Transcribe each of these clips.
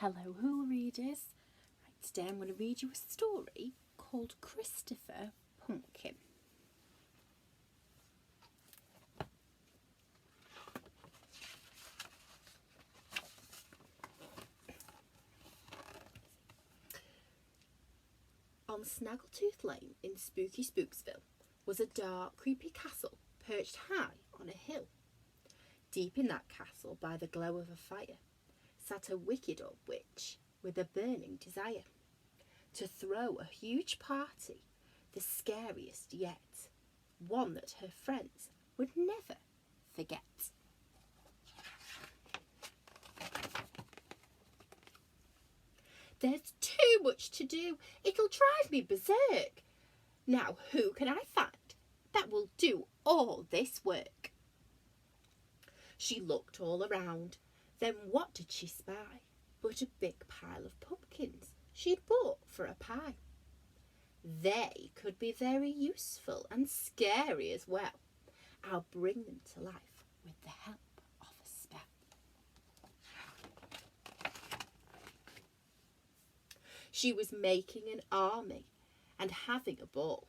Hello, Hula readers. Right, today I'm going to read you a story called Christopher Pumpkin. On Snaggletooth Lane in spooky Spooksville was a dark, creepy castle perched high on a hill. Deep in that castle, by the glow of a fire, sat a wicked old witch with a burning desire to throw a huge party, the scariest yet, one that her friends would never forget. There's too much to do. It'll drive me berserk. Now who can I find that will do all this work? She looked all around. Then what did she spy but a big pile of pumpkins she'd bought for a pie? They could be very useful and scary as well. I'll bring them to life with the help of a spell. She was making an army and having a ball.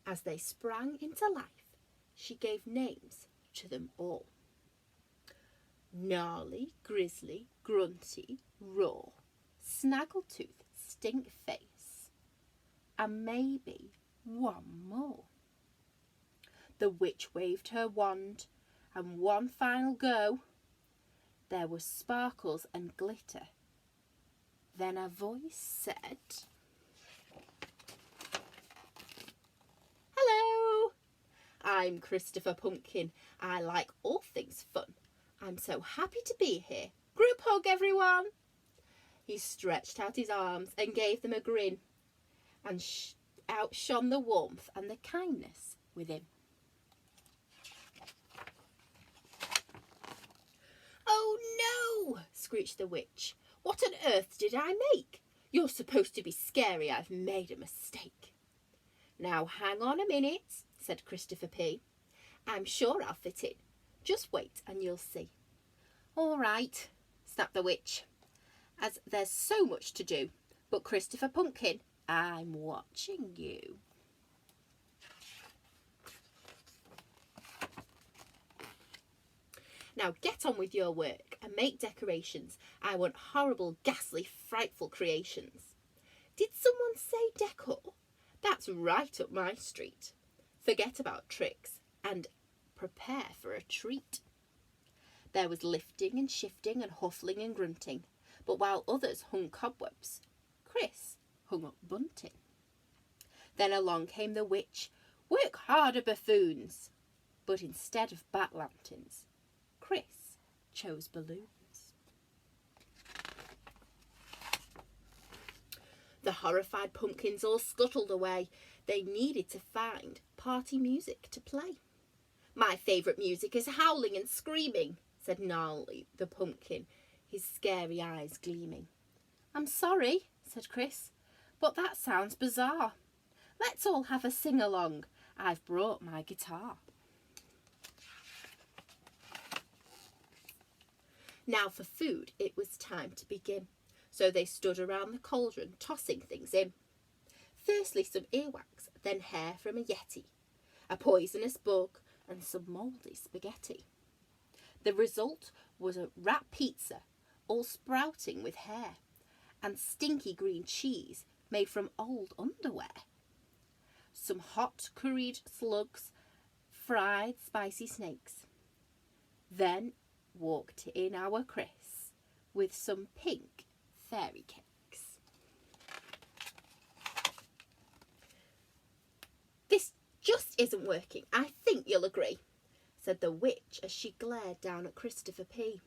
As they sprang into life, she gave names to them all. Gnarly, Grizzly, Grunty, Raw, Snaggletooth, Stinkface, and maybe one more. The witch waved her wand, and one final go. There was sparkles and glitter. Then a voice said, "Hello, I'm Christopher Pumpkin. I like all things fun. I'm so happy to be here. Group hug, everyone." He stretched out his arms and gave them a grin, and out shone the warmth and the kindness within. "Oh no!" screeched the witch. "What on earth did I make? You're supposed to be scary. I've made a mistake." "Now hang on a minute," said Christopher P. "I'm sure I'll fit in. Just wait and you'll see." "All right," snapped the witch, "as there's so much to do. But Christopher Pumpkin, I'm watching you." "Now get on with your work and make decorations. I want horrible, ghastly, frightful creations." Did someone say decor? That's right up my street. Forget about tricks and prepare for a treat. There was lifting and shifting and huffling and grunting, but while others hung cobwebs, Chris hung up bunting. Then along came the witch. "Work harder, buffoons." But instead of bat lanterns, Chris chose balloons. The horrified pumpkins all scuttled away. They needed to find party music to play. "My favourite music is howling and screaming," said Gnarly the pumpkin, his scary eyes gleaming. "I'm sorry," said Chris, "but that sounds bizarre. Let's all have a sing-along. I've brought my guitar." Now for food, it was time to begin. So they stood around the cauldron, tossing things in. Firstly some earwax, then hair from a yeti, a poisonous bug, and some mouldy spaghetti. The result was a rat pizza, all sprouting with hair, and stinky green cheese made from old underwear. Some hot curried slugs, fried spicy snakes. Then walked in our Chris with some pink fairy cakes. "This just isn't working. I think you'll agree," said the witch as she glared down at Christopher P.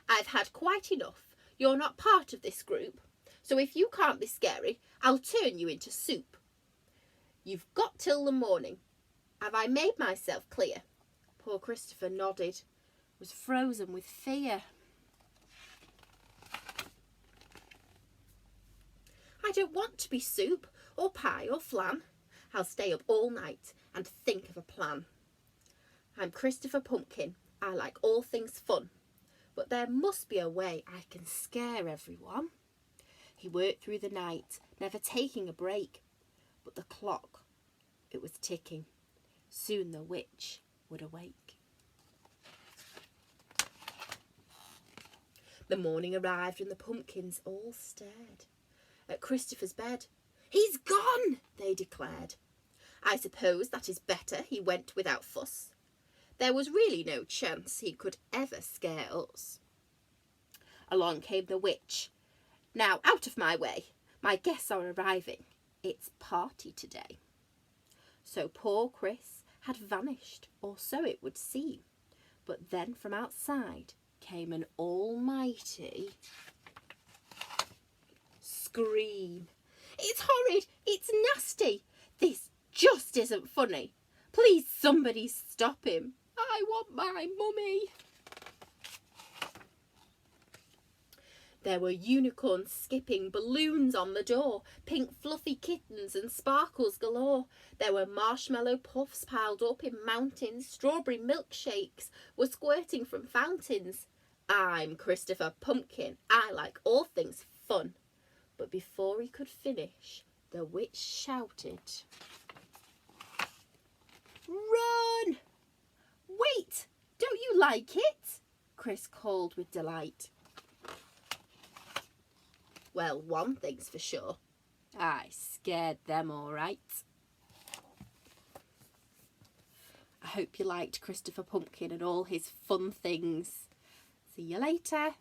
"I've had quite enough. You're not part of this group, so if you can't be scary, I'll turn you into soup. You've got till the morning. Have I made myself clear?" Poor Christopher nodded, was frozen with fear. "I don't want to be soup or pie or flan. I'll stay up all night and think of a plan. I'm Christopher Pumpkin. I like all things fun. but there must be a way I can scare everyone. He worked through the night, never taking a break. But the clock, it was ticking. Soon the witch would awake. The morning arrived and the pumpkins all stared at Christopher's bed. "He's gone," they declared. "I suppose that is better," he went without fuss. There was really no chance he could ever scare us. Along came the witch. "Now out of my way, my guests are arriving. It's party today." So poor Chris had vanished, or so it would seem. But then from outside came an almighty scream. "It's horrid! It's nasty! This just isn't funny! Please somebody stop him! I want my mummy!" There were unicorns skipping, balloons on the door, pink fluffy kittens and sparkles galore. There were marshmallow puffs piled up in mountains, strawberry milkshakes were squirting from fountains. I'm Christopher Pumpkin, I like all things fun. But before he could finish, the witch shouted, "Run!" "Wait, don't you like it?" Chris called with delight. Well, one thing's for sure, I scared them all right. I hope you liked Christopher Pumpkin and all his fun things. See you later.